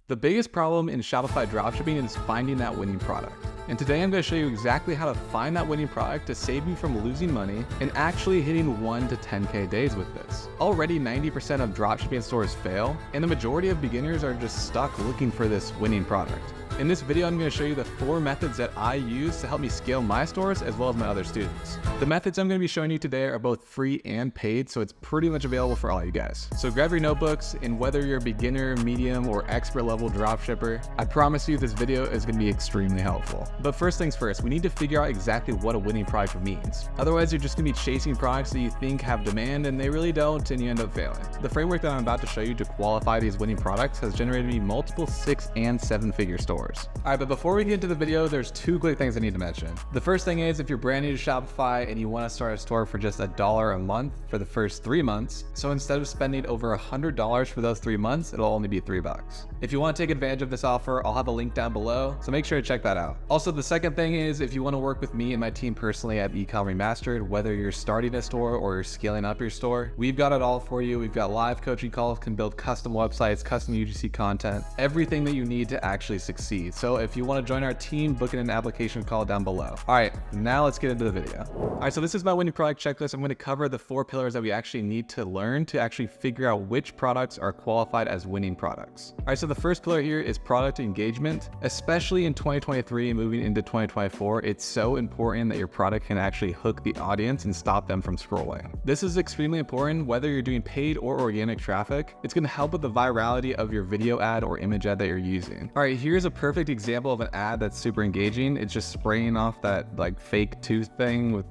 The biggest problem in Shopify dropshipping is finding that winning product. And today I'm going to show you exactly how to find that winning product to save you from losing money and actually hitting 1 to 10K days with this. Already 90% of dropshipping stores fail, and the majority of beginners are just stuck looking for this winning product. In this video, I'm going to show you the 4 methods that I use to help me scale my stores as well as my other students. The methods I'm going to be showing you today are both free and paid, so it's pretty much available for all you guys. So grab your notebooks, and whether you're a beginner, medium, or expert level dropshipper, I promise you this video is going to be extremely helpful. But first things first, we need to figure out exactly what a winning product means. Otherwise, you're just going to be chasing products that you think have demand and they really don't, and you end up failing. The framework that I'm about to show you to qualify these winning products has generated me multiple 6- and 7-figure stores. Alright, but before we get into the video, there's 2 quick things I need to mention. The first thing is, if you're brand new to Shopify and you want to start a store for just $1 a month for the first 3 months, so instead of spending over $100 for those 3 months, it'll only be $3. If you want to take advantage of this offer, I'll have a link down below, so make sure to check that out. Also, the second thing is, if you want to work with me and my team personally at Ecom Remastered, whether you're starting a store or you're scaling up your store, we've got it all for you. We've got live coaching calls, can build custom websites, custom UGC content, everything that you need to actually succeed. So if you want to join our team, book in an application call down below. All right, now let's get into the video. All right, so this is my winning product checklist. I'm going to cover the 4 pillars that we actually need to learn to actually figure out which products are qualified as winning products. All right, so the first pillar here is product engagement. Especially in 2023 and moving into 2024, it's so important that your product can actually hook the audience and stop them from scrolling. This is extremely important whether you're doing paid or organic traffic. It's going to help with the virality of your video ad or image ad that you're using. All right, here's a perfect example of an ad that's super engaging. It's just spraying off that like fake tooth thing with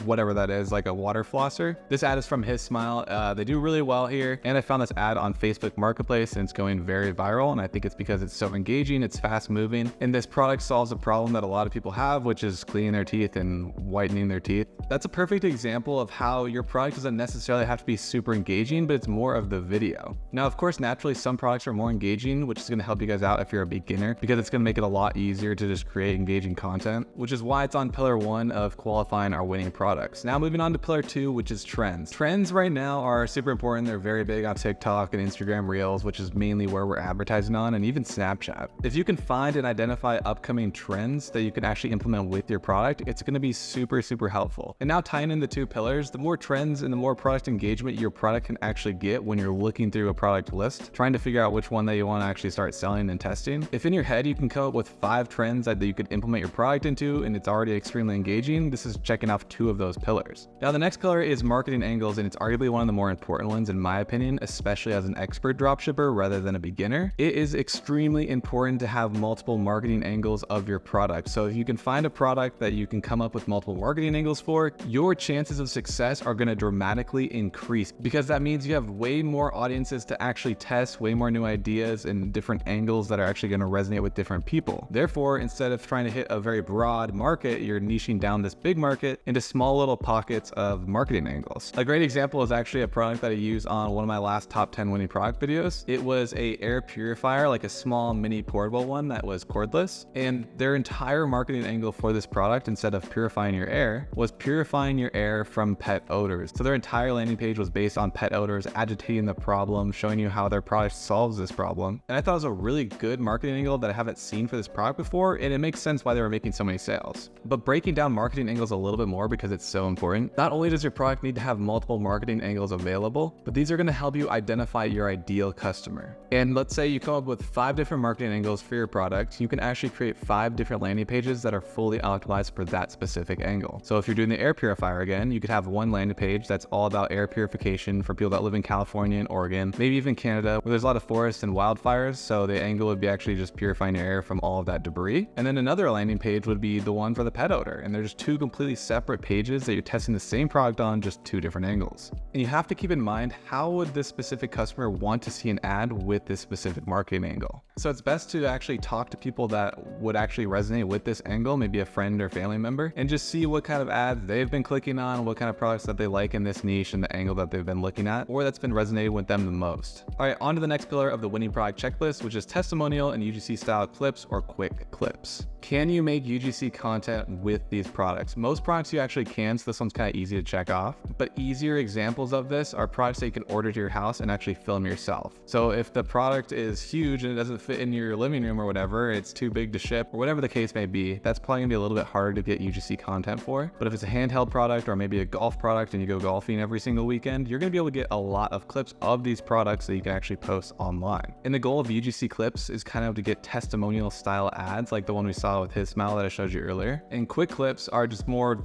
whatever that is, like a water flosser. This ad is from His Smile. They do really well here, and I found this ad on Facebook Marketplace and it's going very viral, and I think it's because it's so engaging, it's fast moving, and this product solves a problem that a lot of people have, which is cleaning their teeth and whitening their teeth. That's a perfect example of how your product doesn't necessarily have to be super engaging, but it's more of the video. Now, of course, naturally some products are more engaging, which is going to help you guys out if you're a beginner, because it's going to make it a lot easier to just create engaging content, which is why it's on pillar 1 of qualifying our winning products. Now moving on to pillar 2, which is trends. Trends right now are super important. They're very big on TikTok and Instagram Reels, which is mainly where we're advertising on, and even Snapchat. If you can find and identify upcoming trends that you can actually implement with your product, it's going to be super, super helpful. And now tying in the 2 pillars, the more trends and the more product engagement your product can actually get when you're looking through a product list, trying to figure out which one that you want to actually start selling and testing. If in your head you can come up with 5 trends that you could implement your product into and it's already extremely engaging, this is checking off 2 of those pillars. Now the next pillar is marketing angles, and it's arguably one of the more important ones in my opinion, especially as an expert dropshipper rather than a beginner. It is extremely important to have multiple marketing angles of your product. So if you can find a product that you can come up with multiple marketing angles for, your chances of success are going to dramatically increase, because that means you have way more audiences to actually test, way more new ideas and different angles that are actually going to resonate with different people. Therefore, instead of trying to hit a very broad market, you're niching down this big market into small little pockets of marketing angles. A great example is actually a product that I used on one of my last top 10 winning product videos. It was a air purifier, like a small mini portable one that was cordless, and their entire marketing angle for this product, instead of purifying your air, was purifying your air from pet odors. So their entire landing page was based on pet odors, agitating the problem, showing you how their product solves this problem. And I thought it was a really good marketing angle that I haven't seen for this product before, and it makes sense why they were making so many sales. But breaking down marketing angles a little bit more, because it's so important, not only does your product need to have multiple marketing angles available, but these are going to help you identify your ideal customer. And let's say you come up with 5 different marketing angles for your product, you can actually create 5 different landing pages that are fully optimized for that specific angle. So if you're doing the air purifier again, you could have one landing page that's all about air purification for people that live in California and Oregon, maybe even Canada, where there's a lot of forests and wildfires, so the angle would be actually just purifying your air from all of that debris. And then another landing page would be the one for the pet odor, and there's 2 completely separate pages that you're testing the same product on, just 2 different angles. And you have to keep in mind, how would this specific customer want to see an ad with this specific marketing angle? So it's best to actually talk to people that would actually resonate with this angle, maybe a friend or family member, and just see what kind of ads they've been clicking on, what kind of products that they like in this niche and the angle that they've been looking at, or that's been resonating with them the most. All right, on to the next pillar of the winning product checklist, which is testimonial and UGC style clips or quick clips. Can you make UGC content with these products? Most products you actually can, so this one's kind of easy to check off. But easier examples of this are products that you can order to your house and actually film yourself. So if the product is huge and it doesn't fit in your living room or whatever, it's too big to ship or whatever the case may be, that's probably gonna be a little bit harder to get UGC content for. But if it's a handheld product or maybe a golf product and you go golfing every single weekend, you're gonna be able to get a lot of clips of these products that you can actually post online. And the goal of UGC clips is kind of to get testimonial style ads like the one we saw with his smile that I showed you earlier. And quick clips are just more,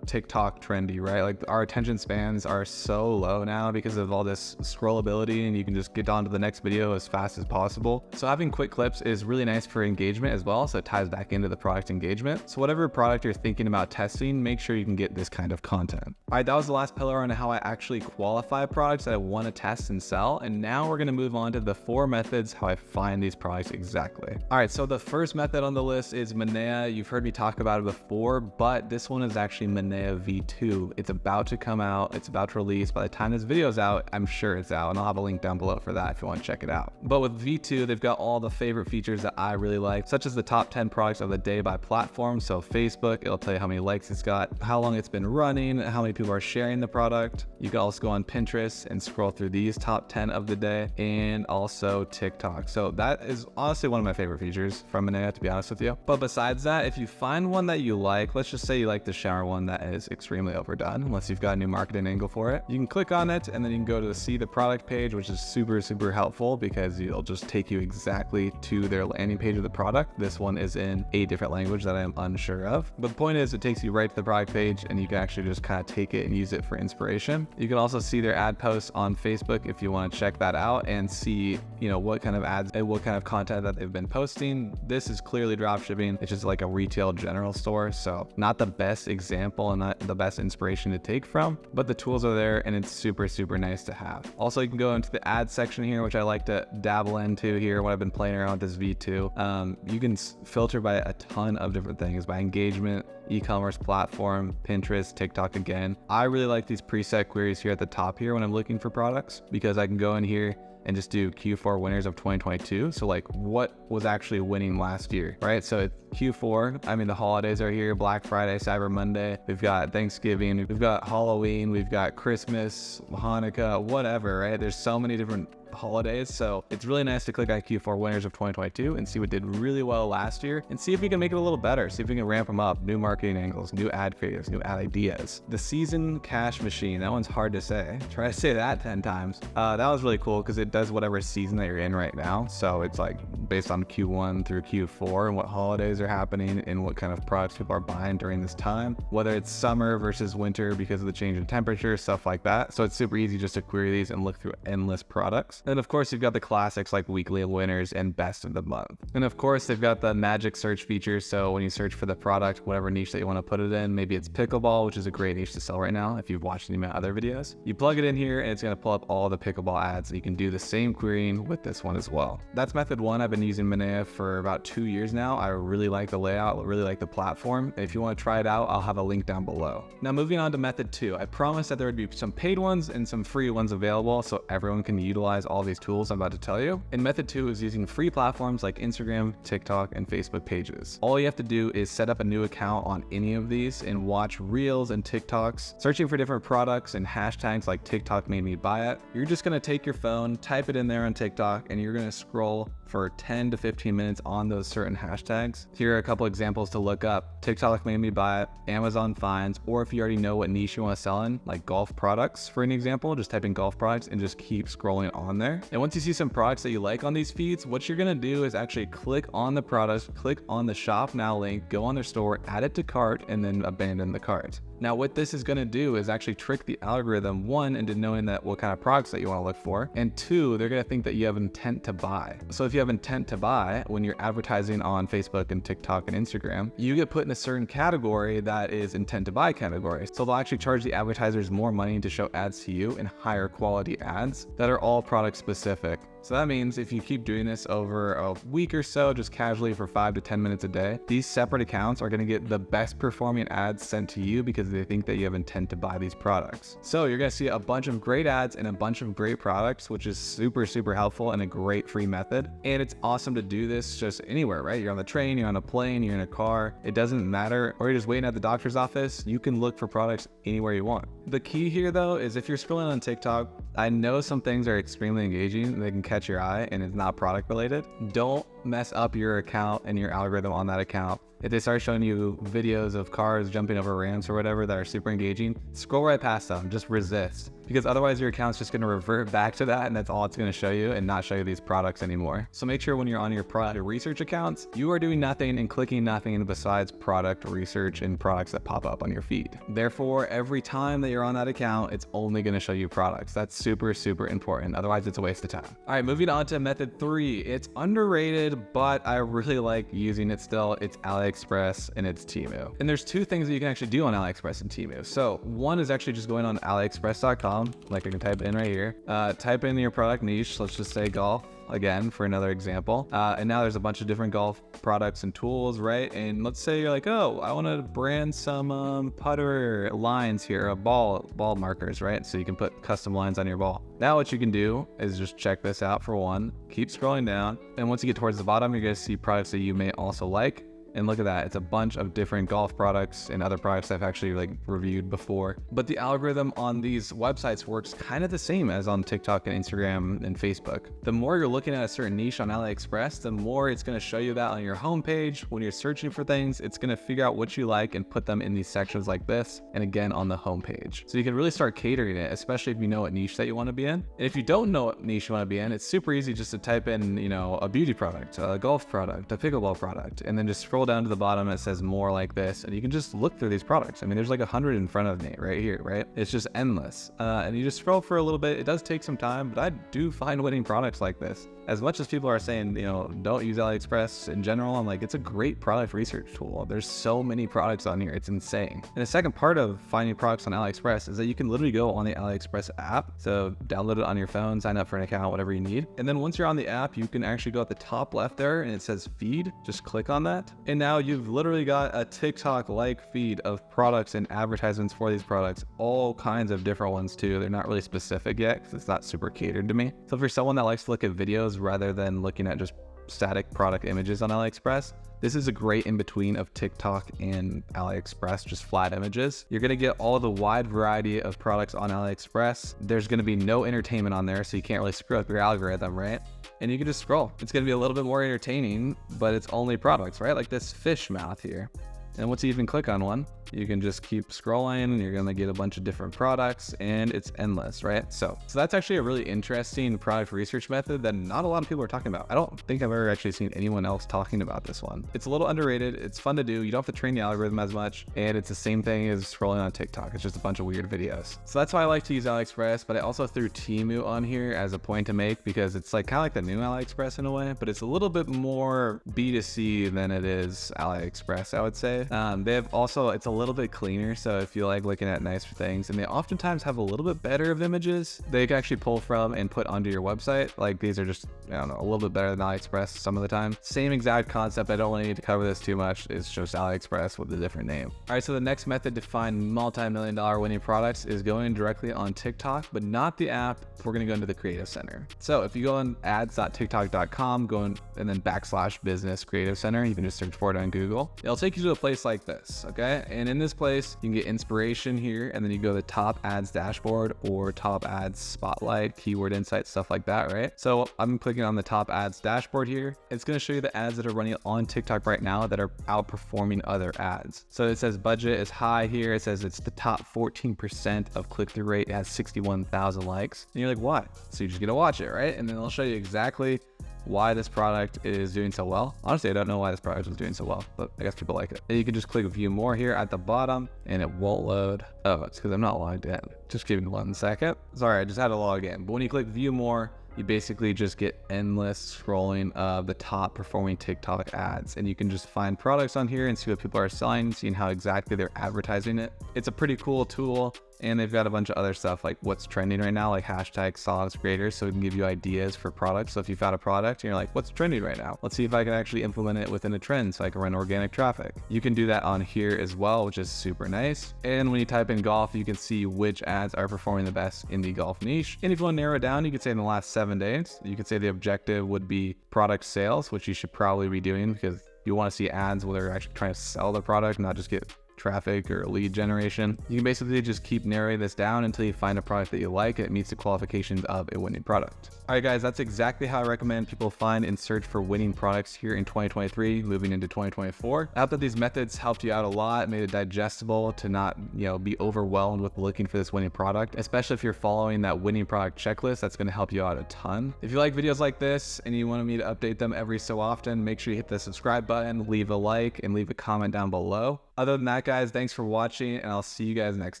TikTok trendy, right? Like our attention spans are so low now because of all this scrollability, and you can just get on to the next video as fast as possible. So having quick clips is really nice for engagement as well. So it ties back into the product engagement. So whatever product you're thinking about testing, make sure you can get this kind of content. All right, that was the last pillar on how I actually qualify products that I want to test and sell. And now we're going to move on to the 4 methods how I find these products exactly. All right, so the first method on the list is Menea. You've heard me talk about it before, but this one is actually Menea V2. It's about to come out. It's about to release. By the time this video is out, I'm sure it's out, and I'll have a link down below for that if you want to check it out. But with V2, they've got all the favorite features that I really like, such as the top 10 products of the day by platform. So Facebook, it'll tell you how many likes it's got, how long it's been running, how many people are sharing the product. You can also go on Pinterest and scroll through these top 10 of the day, and also TikTok. So that is honestly one of my favorite features from Menea, to be honest with you. But besides that, if you find one that you like, let's just say you like the shower one that is extremely overdone, unless you've got a new marketing angle for it, you can click on it and then you can go to the see the product page, which is super helpful because it'll just take you exactly to their landing page of the product. This one is in a different language that I am unsure of, but the point is it takes you right to the product page and you can actually just kind of take it and use it for inspiration. You can also see their ad posts on Facebook if you want to check that out and see, what kind of ads and what kind of content that they've been posting. This is clearly dropshipping. It's just like a retail general store, so not the best example and not the best inspiration to take from, but the tools are there and it's super nice to have. Also, you can go into the ad section here, which I like to dabble into here when I've been playing around with this V2. You can filter by a ton of different things, by engagement, e-commerce platform, Pinterest, TikTok again. I really like these preset queries here at the top here when I'm looking for products, because I can go in here and just do Q4 winners of 2022. So like what was actually winning last year, right? So it's Q4. I mean, the holidays are here, Black Friday, Cyber Monday. We've got Thanksgiving, we've got Halloween, we've got Christmas, Hanukkah, whatever, right? There's so many different holidays. So it's really nice to click on Q4 winners of 2022 and see what did really well last year and see if we can make it a little better. See if we can ramp them up, new marketing angles, new ad creatives, new ad ideas. The season cash machine, that one's hard to say. Try to say that 10 times. That was really cool because it does whatever season that you're in right now. So it's like based on Q1 through Q4 and what holidays are happening and what kind of products people are buying during this time, whether it's summer versus winter because of the change in temperature, stuff like that. So it's super easy just to query these and look through endless products. And of course, you've got the classics like weekly winners and best of the month. And of course, they've got the magic search feature. So when you search for the product, whatever niche that you want to put it in, maybe it's pickleball, which is a great niche to sell right now if you've watched any of my other videos. You plug it in here and it's going to pull up all the pickleball ads. You can do the same querying with this one as well. That's method 1. I've been using Menea for about 2 years now. I really like the layout, really like the platform. If you want to try it out, I'll have a link down below. Now moving on to method 2, I promised that there would be some paid ones and some free ones available so everyone can utilize all these tools I'm about to tell you. And method 2 is using free platforms like Instagram, TikTok, and Facebook pages. All you have to do is set up a new account on any of these and watch reels and TikToks, searching for different products and hashtags like TikTok made me buy it. You're just going to take your phone, type it in there on TikTok, and you're going to scroll for 10 to 15 minutes on those certain hashtags. Here are a couple examples to look up. TikTok made me buy it, Amazon finds, or if you already know what niche you want to sell in, like golf products for an example, just type in golf products and just keep scrolling on there. And once you see some products that you like on these feeds, what you're going to do is actually click on the products, click on the shop now link, go on their store, add it to cart, and then abandon the cart. Now what this is going to do is actually trick the algorithm, 1, into knowing that what kind of products that you want to look for, and 2, they're going to think that you have intent to buy. So if you have intent to buy, when you're advertising on Facebook and TikTok and Instagram, you get put in a certain category that is intent to buy category. So they'll actually charge the advertisers more money to show ads to you and higher quality ads that are all product specific. So that means if you keep doing this over a week or so, just casually for 5 to 10 minutes a day, these separate accounts are going to get the best performing ads sent to you because they think that you have intent to buy these products. So you're going to see a bunch of great ads and a bunch of great products, which is super, super helpful and a great free method. And it's awesome to do this just anywhere, right? You're on the train, you're on a plane, you're in a car, it doesn't matter, or you're just waiting at the doctor's office, you can look for products anywhere you want. The key here though is if you're scrolling on TikTok, I know some things are extremely engaging, they can catch your eye and it's not product related. Don't mess up your account and your algorithm on that account. If they start showing you videos of cars jumping over ramps or whatever that are super engaging, scroll right past them, just resist. Because otherwise your account's just gonna revert back to that and that's all it's gonna show you and not show you these products anymore. So make sure when you're on your product research accounts, you are doing nothing and clicking nothing besides product research and products that pop up on your feed. Therefore, every time that you're on that account, it's only gonna show you products. That's super, super important. Otherwise it's a waste of time. All right, moving on to method 3. It's underrated, but I really like using it still. It's AliExpress and it's Temu. And there's 2 things that you can actually do on AliExpress and Temu. So one is actually just going on aliexpress.com, like I can type it in right here. Type in your product niche. Let's just say golf again for another example. And now there's a bunch of different golf products and tools, right? And let's say you're like, oh, I want to brand some putter lines here, ball markers, right? So you can put custom lines on your ball. Now what you can do is just check this out for one, keep scrolling down. And once you get towards the bottom, you're going to see products that you may also like. And look at that, it's a bunch of different golf products and other products I've actually reviewed before. But the algorithm on these websites works kind of the same as on TikTok and Instagram and Facebook. The more you're looking at a certain niche on AliExpress, the more it's gonna show you that on your homepage. When you're searching for things, it's gonna figure out what you like and put them in these sections like this, and again on the homepage. So you can really start catering it, especially if you know what niche that you wanna be in. And if you don't know what niche you wanna be in, it's super easy just to type in, a beauty product, a golf product, a pickleball product, and then just scroll down to the bottom and it says more like this, and you can just look through these products. I mean, there's like 100 in front of me right here, right? It's just endless. And you just scroll for a little bit. It does take some time, but I do find winning products like this. As much as people are saying, don't use AliExpress in general, I'm like, it's a great product research tool. There's so many products on here. It's insane. And the second part of finding products on AliExpress is that you can literally go on the AliExpress app. So download it on your phone, sign up for an account, whatever you need. And then once you're on the app, you can actually go at the top left there and it says feed. Just click on that. And now you've literally got a TikTok-like feed of products and advertisements for these products, all kinds of different ones too. They're not really specific yet because it's not super catered to me. So for someone that likes to look at videos rather than looking at just static product images on AliExpress, this is a great in-between of TikTok and AliExpress, just flat images. You're gonna get all the wide variety of products on AliExpress. There's gonna be no entertainment on there, so you can't really screw up your algorithm, right? And you can just scroll. It's gonna be a little bit more entertaining, but it's only products, right? Like this fish mouth here. And once you even click on one, you can just keep scrolling and you're gonna get a bunch of different products and it's endless, right? So that's actually a really interesting product research method that not a lot of people are talking about. I don't think I've ever actually seen anyone else talking about this one. It's a little underrated, it's fun to do, you don't have to train the algorithm as much, and it's the same thing as scrolling on TikTok. It's just a bunch of weird videos. So that's why I like to use AliExpress, but I also threw Temu on here as a point to make because it's kind of like the new AliExpress in a way, but it's a little bit more B2C than it is AliExpress, I would say. They have also, it's a little bit cleaner, so if you like looking at nicer things, and they oftentimes have a little bit better of images they can actually pull from and put onto your website. Like these are just, I don't know, a little bit better than AliExpress some of the time. Same exact concept. I don't really need to cover this too much. It's just AliExpress with a different name. All right, so the next method to find multi-million-dollar winning products is going directly on TikTok, but not the app. We're gonna go into the Creative Center. So if you go on ads.tiktok.com, go in and then /business Creative Center, you can just search for it on Google. It'll take you to a place like this, okay? And in this place, you can get inspiration here, and then you go to the top ads dashboard or top ads spotlight, keyword insights, stuff like that, right? So I'm clicking on the top ads dashboard here. It's gonna show you the ads that are running on TikTok right now that are outperforming other ads. So it says budget is high here. It says it's the top 14% of click-through rate. It has 61,000 likes. And you're like, why? So you just get to watch it, right? And then it'll show you exactly why this product is doing so well. Honestly, I don't know why this product was doing so well, but I guess people like it. And you can just click view more here at the bottom and it won't load. Oh, it's because I'm not logged in. Just give me 1 second. Sorry, I just had to log in. But when you click view more, you basically just get endless scrolling of the top performing TikTok ads, and you can just find products on here and see what people are selling, seeing how exactly they're advertising it. It's a pretty cool tool. And they've got a bunch of other stuff like what's trending right now, like hashtag songs creators, so it can give you ideas for products. So if you found a product and you're like, what's trending right now? Let's see if I can actually implement it within a trend so I can run organic traffic. You can do that on here as well, which is super nice. And when you type in golf, you can see which ads are performing the best in the golf niche. And if you want to narrow it down, you could say in the last 7 days, you could say the objective would be product sales, which you should probably be doing because you want to see ads where they're actually trying to sell the product, not just get traffic or lead generation. You can basically just keep narrowing this down until you find a product that you like and it meets the qualifications of a winning product. All right, guys, that's exactly how I recommend people find and search for winning products here in 2023, moving into 2024. I hope that these methods helped you out a lot, made it digestible to not, be overwhelmed with looking for this winning product, especially if you're following that winning product checklist. That's going to help you out a ton. If you like videos like this and you want me to update them every so often, make sure you hit the subscribe button, leave a like, and leave a comment down below. Other than that, guys, thanks for watching, and I'll see you guys next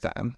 time.